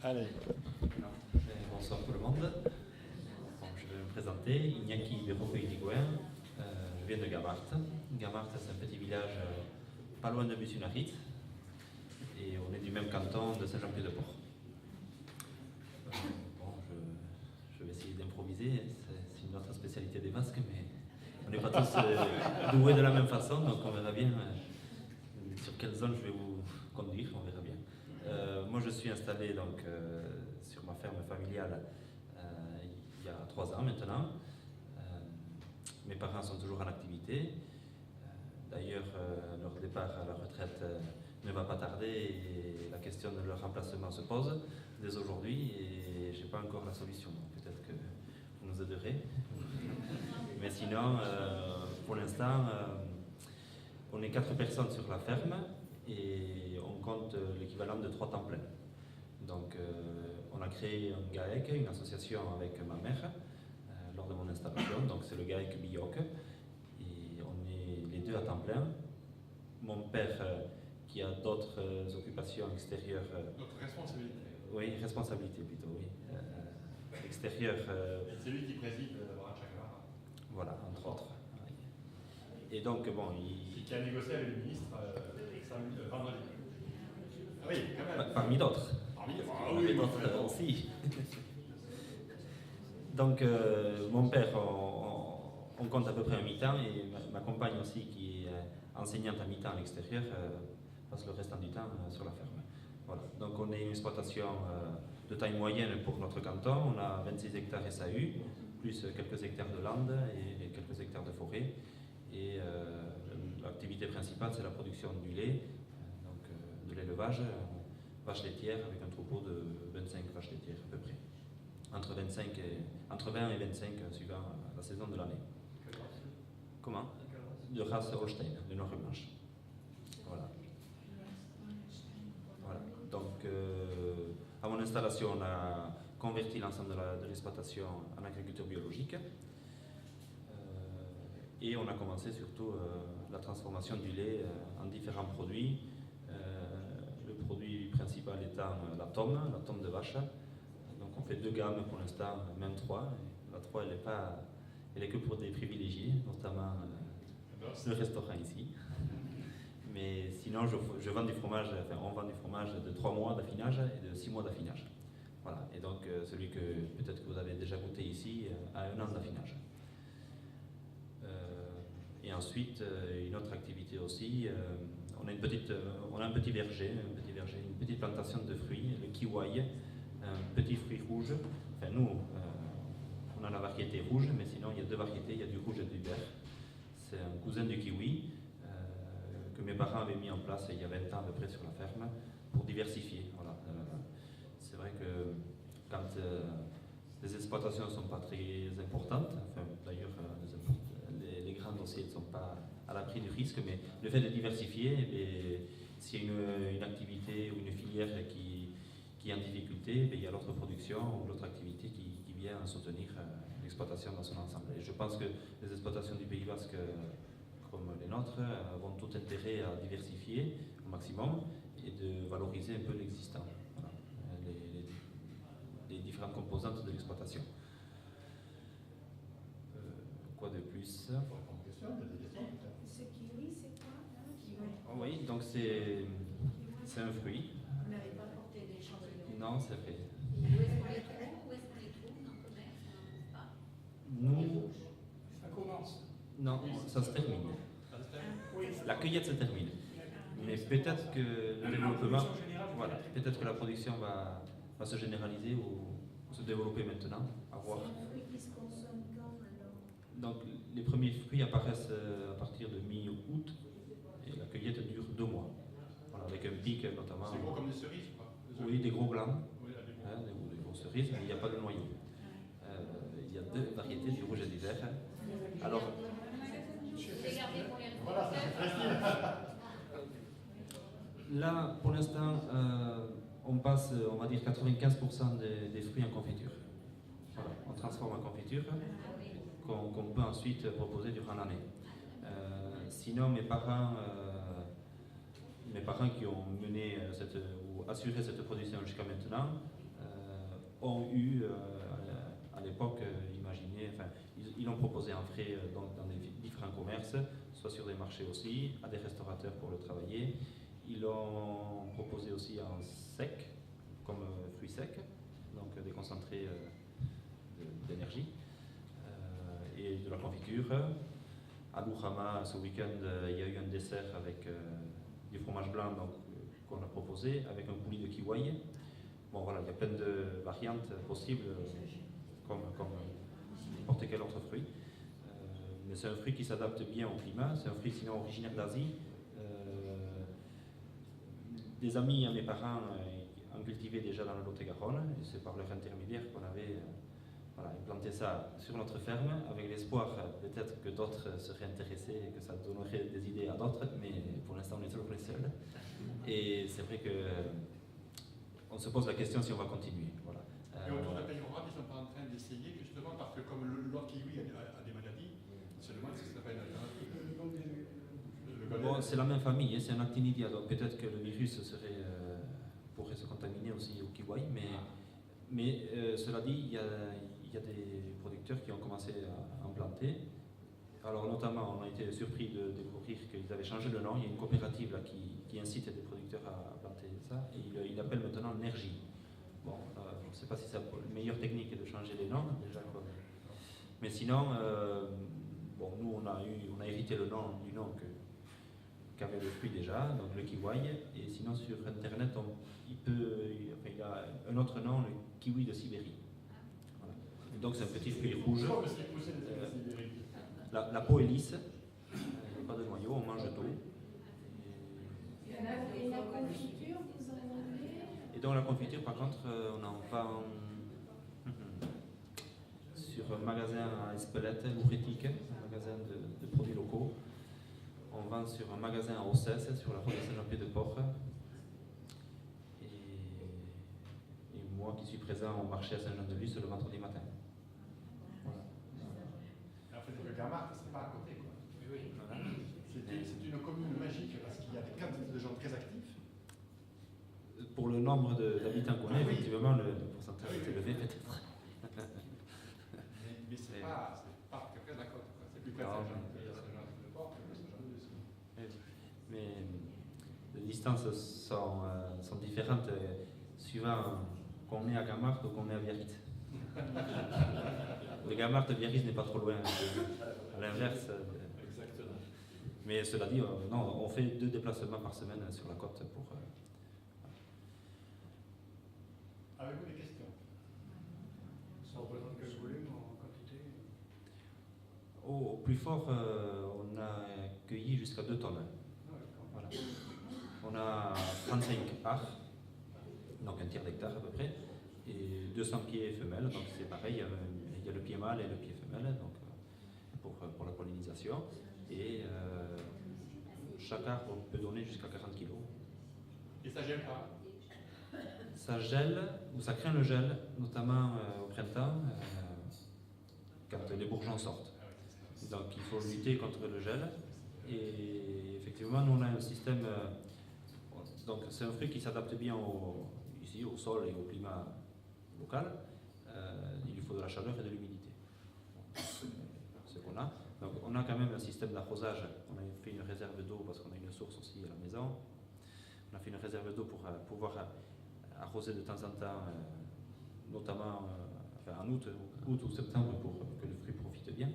Allez. Bonsoir tout le monde. Bon, je vais me présenter, Iñaki Berroco-Irigoyen. Je viens de Gamart. Gamart, c'est un petit village pas loin de Busunarit. Et on est du même canton de Saint-Jean-Pied-de-Port. Bon, je vais essayer d'improviser. C'est une autre spécialité des Basques, mais on n'est pas tous doués de la même façon, donc on verra bien sur quelle zone je vais vous conduire, on verra bien. Moi, je suis installé donc, sur ma ferme familiale il y a 3 ans maintenant. Mes parents sont toujours en activité. D'ailleurs, leur départ à la retraite ne va pas tarder et la question de leur remplacement se pose dès aujourd'hui et je n'ai pas encore la solution. Peut-être que vous nous aiderez. Mais sinon, pour l'instant, on est 4 personnes sur la ferme et on compte l'équivalent de 3 temps plein. Donc, on a créé un GAEC, une association avec ma mère, lors de mon installation. Donc, c'est le GAEC Bioc. Et on est les 2 à temps plein. Mon père, qui a d'autres occupations extérieures. Notre responsabilité. Oui, responsabilité plutôt, oui. Extérieure. C'est lui qui préside la branche Chakra. Voilà, entre autres. Et donc, bon, qui a négocié avec le ministre vendredi. Ah oui, quand même. Parmi d'autres. Oui, d'autres aussi. Donc, mon père, on compte à peu près un mi-temps, et ma compagne aussi, qui est enseignante à mi-temps à l'extérieur, passe le restant du temps sur la ferme. Voilà. Donc, on est une exploitation de taille moyenne pour notre canton. On a 26 hectares SAU, plus quelques hectares de landes et quelques hectares de forêt. Et l'activité principale, c'est la production du lait, donc de l'élevage, vaches laitières, avec un troupeau de 25 vaches laitières à peu près. Entre 20 et 25 suivant la saison de l'année. Comment? De race Holstein, de Nord-Blanche. Voilà. Voilà. Donc, à mon installation, on a converti l'ensemble de l'exploitation en agriculture biologique. Et on a commencé surtout la transformation du lait en différents produits. Le produit principal étant la tome de vache. Donc on fait 2 gammes pour l'instant, même 3. La 3, elle est que pour des privilégiés, notamment le restaurant ici. Mais sinon, je vends du fromage, enfin on vend du fromage de 3 mois d'affinage et de 6 mois d'affinage. Voilà. Et donc celui que peut-être que vous avez déjà goûté ici a 1 an d'affinage. Et ensuite, une autre activité aussi, on a un petit verger, une petite plantation de fruits, le kiwi, un petit fruit rouge. Enfin, nous, on a la variété rouge, mais sinon, il y a 2 variétés, il y a du rouge et du vert. C'est un cousin du kiwi que mes parents avaient mis en place il y a 20 ans à peu près sur la ferme pour diversifier. Voilà. C'est vrai que quand les exploitations ne sont pas très importantes, enfin, d'ailleurs, les grands dossiers ne sont pas à l'abri du risque, mais le fait de diversifier, s'il y a une activité ou une filière qui est en difficulté, il y a l'autre production ou l'autre activité qui vient soutenir l'exploitation dans son ensemble. Et je pense que les exploitations du Pays Basque, comme les nôtres, ont tout intérêt à diversifier au maximum et de valoriser un peu l'existant, voilà, les différentes composantes de l'exploitation. Quoi de plus? Ce kiwi, c'est quoi? Oui, donc c'est un fruit. Vous n'avez pas porté des champignons? Non, c'est vrai. Où est-ce qu'on les trouve dans le commerce? Nous, Ça commence. non, ça se termine. La cueillette se termine. Mais peut-être que le développement, voilà, peut-être que la production va se généraliser ou se développer maintenant, à voir. C'est un fruit qui se consomme quand alors? Donc les premiers fruits apparaissent à partir de mi-août et la cueillette dure 2 mois. Voilà, avec un pic notamment. C'est gros comme des cerises, quoi. Oui, des gros glands, Oui, des gros cerises, mais il n'y a pas de noyau. Il y a 2 variétés, du rouge et du vert. Alors, voilà, c'est facile. là, pour l'instant, on passe, on va dire, 95% des fruits en confiture. Voilà, on transforme en confiture qu'on peut ensuite proposer durant l'année. Sinon, mes parents qui ont mené ou assuré cette production jusqu'à maintenant ont eu à l'époque imaginé, enfin, ils l'ont proposé en frais donc dans des différents commerces, soit sur des marchés aussi, à des restaurateurs pour le travailler. Ils l'ont proposé aussi en sec, comme fruits secs, donc des concentrés d'énergie et de la confiture. À Lourama, ce week-end, il y a eu un dessert avec du fromage blanc qu'on a proposé, avec un coulis de kiwi. Bon voilà, il y a plein de variantes possibles, comme n'importe quel autre fruit. Mais c'est un fruit qui s'adapte bien au climat, c'est un fruit sinon originaire d'Asie. Des amis à mes parents en cultivaient déjà dans le Lot-et-Garonne, et c'est par leur intermédiaire qu'on avait implanté ça sur notre ferme, avec l'espoir peut-être que d'autres seraient intéressés et que ça donnerait des idées à d'autres, mais pour l'instant on est toujours les seuls. Et c'est vrai que on se pose la question si on va continuer. Voilà. Et autour de Payrorat, ils sont pas en train d'essayer, justement, parce que comme l'autre kiwi a des maladies, se demande si ça s'appelle une alternative. Bon, c'est la même famille, hein, c'est un actinidia, donc peut-être que le virus pourrait se contaminer aussi au kiwi, mais cela dit, il y a des producteurs qui ont commencé à en planter. Alors notamment, on a été surpris de découvrir qu'ils avaient changé le nom. Il y a une coopérative là, qui incite des producteurs à planter ça, et il l'appelle maintenant Nergie. Bon, je ne sais pas si c'est la meilleure technique de changer les noms, déjà. Mais sinon, bon, nous on a hérité le nom du nom qu'avait le fruit déjà, donc le kiwi, et sinon sur internet, il y a un autre nom, le kiwi de Sibérie. Voilà. Donc c'est un petit fruit rouge. La peau est lisse, il n'y a pas de noyau, on mange tout. Et la confiture, vous en avez? Et donc la confiture, par contre, on en vend sur un magasin à Espelette, Lourrétique, un magasin de produits locaux. On vend sur un magasin à Ossès, sur la route de Saint-Jean-Pied-de-Port. Et moi qui suis présent au marché à Saint-Jean-de-Luz le vendredi matin. Voilà. En fait, le Gamart, c'est pas à côté, quoi. Oui, voilà. C'est une commune magique parce qu'il y a des quantités de gens très actifs. Pour le nombre d'habitants qu'on a, effectivement, le pourcentage est élevé peut-être. Mais c'est pas près de la côte, quoi. C'est plus près de Saint-Jean-de-Port que de Saint-Jean-de-Luz. Mais les distances sont différentes suivant qu'on est à Gamart ou qu'on est à Biarritz. Le Gamart de Biarritz n'est pas trop loin, à l'inverse. Exactement. Mais cela dit, non, on fait 2 déplacements par semaine sur la côte pour. Avez-vous des questions? Ça représente quel volume en quantité? Au plus fort, on a cueilli jusqu'à 2 tonnes. Voilà. On a 35 arts, donc un tiers d'hectare à peu près, et 200 pieds femelles, donc c'est pareil, il y a le pied mâle et le pied femelle, donc, pour la pollinisation. Et chaque arbre peut donner jusqu'à 40 kg. Et ça gêne pas? Ça gèle, ou ça craint le gel, notamment au printemps, quand les bourgeons sortent. Donc il faut lutter contre le gel. Et effectivement, nous on a un système. Donc c'est un fruit qui s'adapte bien ici au sol et au climat local. Il lui faut de la chaleur et de l'humidité. Ce qu'on a. Donc on a quand même un système d'arrosage. On a fait une réserve d'eau parce qu'on a une source aussi à la maison. On a fait une réserve d'eau pour pouvoir arroser de temps en temps, notamment en août ou septembre pour que le fruit profite bien.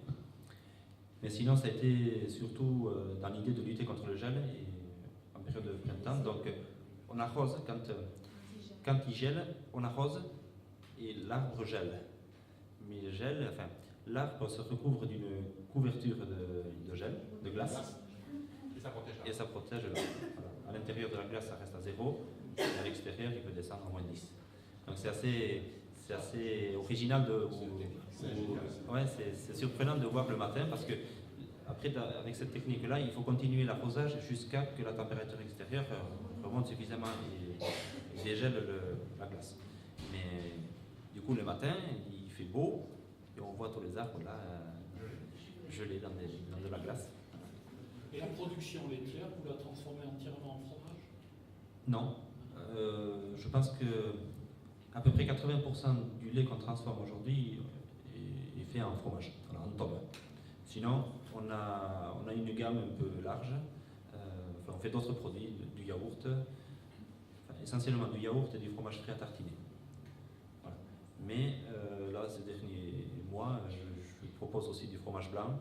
Mais sinon, ça a été surtout dans l'idée de lutter contre le gel et en période de printemps. Donc, on arrose quand il gèle, on arrose et l'arbre gèle. Mais le gel, l'arbre se recouvre d'une couverture de gel, de glace. Et ça protège l'arbre. Voilà. À l'intérieur de la glace, ça reste à 0. Et à l'extérieur, il peut descendre à moins 10. Donc c'est assez original c'est surprenant de voir le matin parce que après, avec cette technique-là, il faut continuer l'arrosage jusqu'à ce que la température extérieure remonte suffisamment et dégèle la glace. Mais du coup, le matin, il fait beau et on voit tous les arbres là gelés dans de la glace. Et la production laitière, vous la transformez entièrement en fromage? Non. Je pense que à peu près 80% du lait qu'on transforme aujourd'hui est fait en fromage, voilà, en tome. Sinon, on a une gamme un peu large. On fait d'autres produits, du yaourt, essentiellement du yaourt et du fromage frais à tartiner. Voilà. Mais là, ces derniers mois, je propose aussi du fromage blanc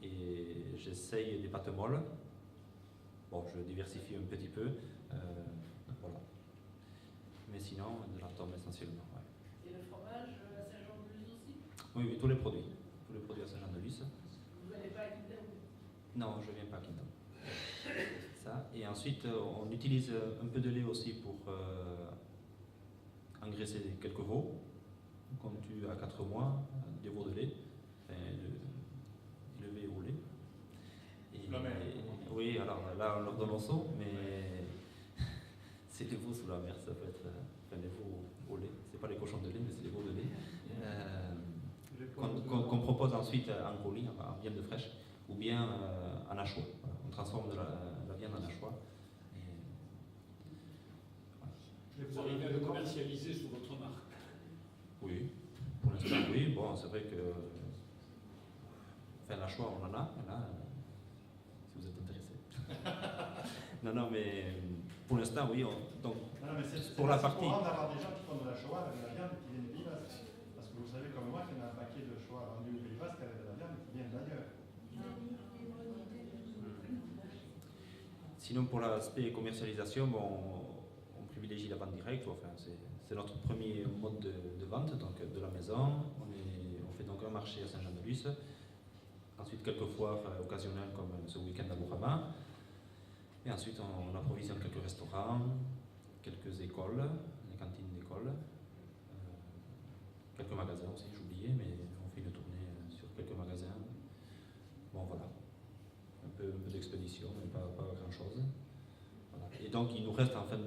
et j'essaye des pâtes molles. Bon, je diversifie un petit peu. Voilà. Mais sinon, de la tome essentiellement. Ouais. Et le fromage à Saint-Jean-de-Luz aussi? Oui, oui, tous les produits. Tous les produits à Saint-Jean-de-Luz. Vous n'allez pas à Quintin? Non, je ne viens pas à Quintin. Ça. Et ensuite, on utilise un peu de lait aussi pour engraisser quelques veaux. Comme tu as 4 mois, des veaux de lait, élevés au lait. La mer. Oui, alors là, on leur donne au seau, mais c'est les veaux sous la mer, ça peut être les veaux au lait. C'est pas les cochons de lait, mais c'est les veaux de lait. Qu'on propose ensuite en colis, en viande fraîche, ou bien en hachois. Voilà. On transforme de la viande en hachois. Vous arrivez à le commercialiser sous votre marque. Oui, pour l'instant, oui. Bon, c'est vrai que. Enfin, l'hachois, on en a, là, si vous êtes intéressé. non, mais pour l'instant, oui. Donc, Non, mais c'est pour la assez partie. courant d'avoir des gens qui font de la Shoah avec de la viande qui viennent de Pays Basque. Parce que vous savez comme moi qu'il y en a un paquet de Shoah vendu au Pays Basque avec de la viande qui vient d'ailleurs. Sinon, pour l'aspect commercialisation, bon, on privilégie la vente directe. Enfin, c'est notre premier mode de vente, donc de la maison. On fait donc un marché à Saint-Jean-de-Luz. Ensuite, quelques foires occasionnelles comme ce week-end à Bourama. Et ensuite, on approvisionne quelques restaurants, quelques écoles, les cantines d'école, quelques magasins aussi, j'oubliais, mais on fait une tournée sur quelques magasins. Bon, voilà. Un peu d'expédition, mais pas grand-chose. Voilà. Et donc, il nous reste en fin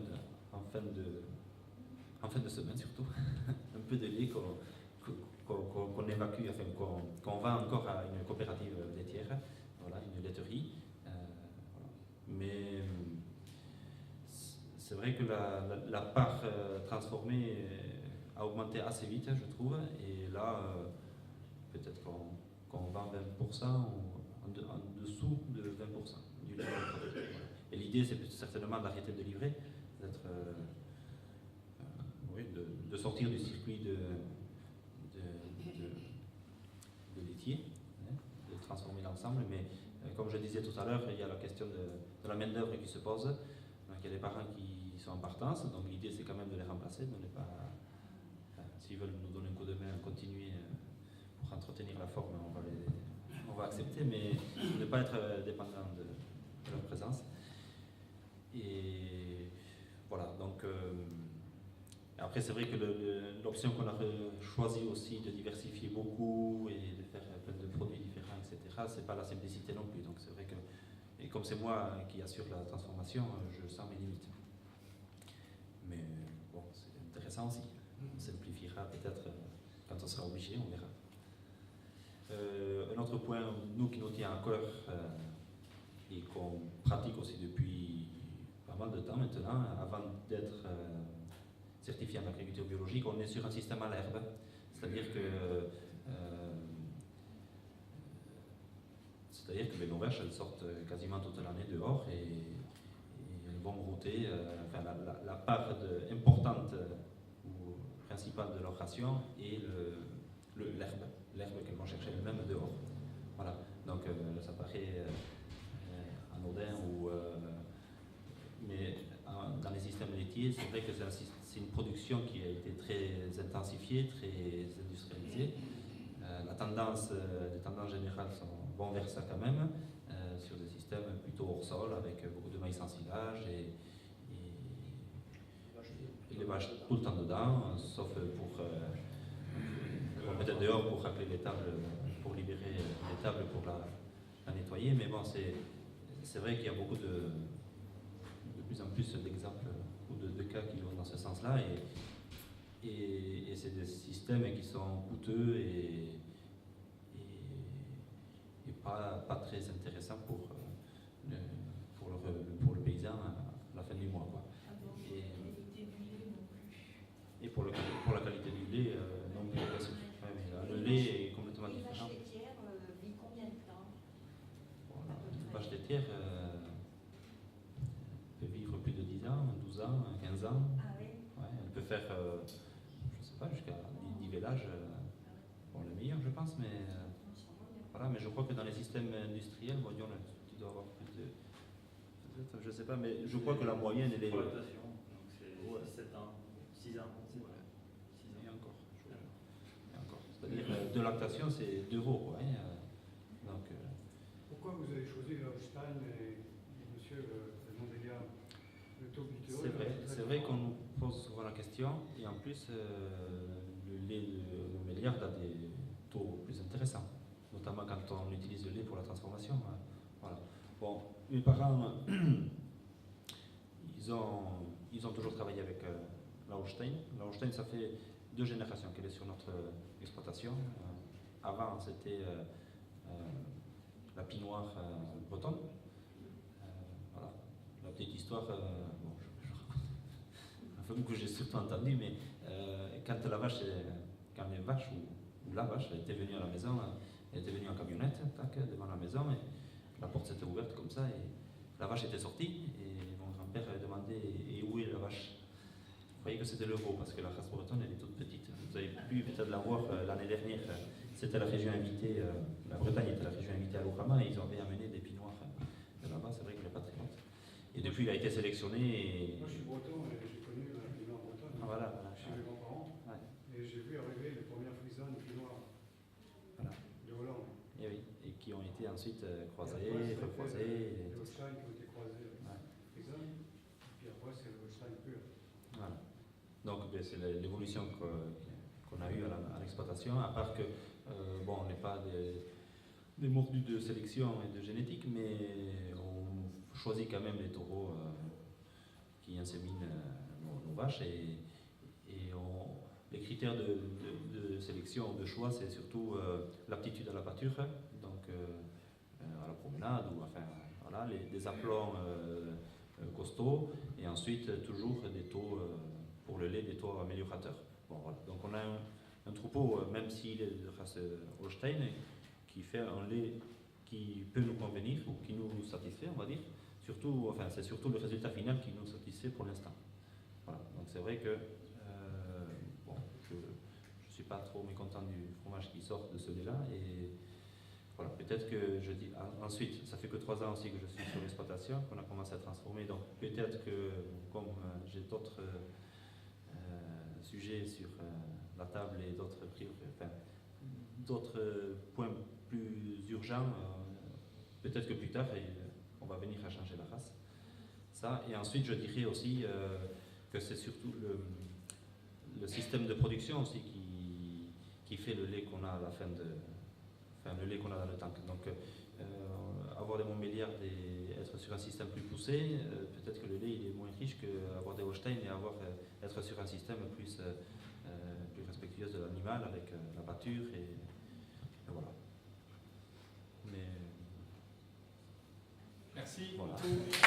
de semaine surtout, un peu de lait qu'on évacue, enfin qu'on vend encore à une coopérative laitière, voilà, une laiterie. Voilà. Mais c'est vrai que la part transformée a augmenté assez vite, je trouve, et là, peut-être qu'on vend 20% en dessous de 20% du lait produit. Voilà. Et l'idée, c'est certainement d'arrêter de livrer, de sortir du circuit de laitier, hein, de transformer l'ensemble. Mais comme je disais tout à l'heure, il y a la question de la main-d'œuvre qui se pose. Donc, il y a des parents qui sont en partance, donc l'idée c'est quand même de les remplacer, de ne pas. S'ils veulent nous donner un coup de main, continuer pour entretenir la forme, on va accepter, mais ne pas être dépendant de leur présence. Et voilà, donc. Après, c'est vrai que l'option qu'on a choisie aussi de diversifier beaucoup et de faire plein de produits différents, etc., c'est pas la simplicité non plus. Donc, c'est vrai que, et comme c'est moi qui assure la transformation, je sens mes limites. Mais bon, c'est intéressant aussi. On simplifiera peut-être quand on sera obligé, on verra. Un autre point, nous qui nous tient à cœur et qu'on pratique aussi depuis pas mal de temps maintenant, avant d'être certifié en agriculture biologique, on est sur un système à l'herbe, c'est-à-dire que nos vaches elles sortent quasiment toute l'année dehors et elles vont brouter. Enfin, la part importante ou principale de leur ration est l'herbe qu'elles vont chercher elles-mêmes dehors. Voilà. Donc ça paraît anodin mais dans les systèmes laitiers, c'est vrai que c'est une production qui a été très intensifiée, très industrialisée. Les tendances générales vont vers ça quand même, sur des systèmes plutôt hors sol, avec beaucoup de maïs en silage et les vaches tout le temps dedans, sauf pour peut-être dehors pour racler les tables, pour libérer les tables pour la nettoyer. Mais bon, c'est vrai qu'il y a beaucoup de plus en plus d'exemples ou de cas qui vont dans ce sens-là, et c'est des systèmes qui sont coûteux et pas très intéressants pour le paysan à la fin du mois, quoi. pour la qualité du lait, non, bien sûr. Ouais, mais le lait est complètement Une différent. vache laitière vit combien de temps? Voilà. Une vache laitière peut vivre plus de 10 ans, 12 ans, 15 ans. Ah oui. Ouais, elle peut faire, je sais pas, jusqu'à 10 vélages. Bon, le meilleur, je pense, mais voilà. Mais je crois que dans les systèmes industriels, voyons, tu dois avoir plus de. Peut-être, je sais pas, mais je crois que la moyenne, elle est. Pour lactation, donc c'est 7 ans, 6 ans. Ouais. Et encore. Et encore. C'est-à-dire, de lactation, c'est 2 veaux, quoi. Hein, donc. Pourquoi vous avez choisi le Holstein et monsieur le Mondélia, le taux butéol? C'est vrai qu'on nous pose souvent la question, et en plus, le lait de Montbéliard a des taux plus intéressants, notamment quand on utilise le lait pour la transformation. Hein. Voilà. Bon, mes parents, ils ont toujours travaillé avec la Holstein. La Holstein, ça fait 2 générations qu'elle est sur notre exploitation. Avant, c'était la Pinoire bretonne. Voilà. La petite histoire, bon, je raconte un peu que j'ai surtout entendu, mais quand les vaches ou la vache était venue à la maison, elle était venue en camionnette, tac, devant la maison, et la porte s'était ouverte comme ça, et la vache était sortie, et mon grand-père avait demandé et où est la vache. Vous voyez que c'était le veau, parce que la race bretonne, elle est toute petite. Vous avez pu peut-être la voir l'année dernière, c'était la région invitée, la Bretagne était la région invitée à l'Orama, et ils avaient amené des pinoirs de là-bas, c'est vrai qu'elle n'est pas très haute. Et depuis, il a été sélectionné. Et... Moi, je suis breton et j'ai connu la Pinoire bretonne voilà. chez mes grands-parents. Ouais. Et j'ai vu arriver les premières frisannes Pinoires Voilà. de Hollande. Et oui, et qui ont été ensuite croisés, Et après, ça a été recroisés. Les Holstein qui ont été croisés avec Ouais. les frisannes. Et puis après, c'est le Holstein pur. Voilà. Donc ben, c'est l'évolution qu'on a eue à l'exploitation, à part que, bon, on n'est pas des mordus de sélection et de génétique, mais on choisit quand même les taureaux qui inséminent nos vaches, et les critères de sélection, de choix, c'est surtout l'aptitude à la pâture, donc à la promenade, ou enfin, voilà, des aplombs costauds, et ensuite toujours des taux pour le lait, des taux améliorateurs. Bon, voilà. Donc on a un troupeau, même s'il est de race Holstein, qui fait un lait qui peut nous convenir ou qui nous satisfait, on va dire. Surtout, enfin, c'est surtout le résultat final qui nous satisfait pour l'instant. Voilà. Donc c'est vrai que bon, je ne suis pas trop mécontent du fromage qui sort de ce lait-là, et voilà, peut-être que je dis ensuite, ça fait que 3 ans aussi que je suis sur l'exploitation, qu'on a commencé à transformer, donc peut-être que comme j'ai d'autres sujets sur la table et d'autres points plus urgents, peut-être que plus tard on va venir à changer la race. Ça, et ensuite je dirais aussi que c'est surtout le système de production aussi qui fait le lait qu'on a à la fin de, enfin le lait qu'on a dans le tank. Donc avoir des Montbéliard et être sur un système plus poussé, peut-être que le lait il est moins riche qu'avoir des Holstein et être sur un système plus respectueux de l'animal avec la pâture et voilà. Mais Merci voilà. beaucoup.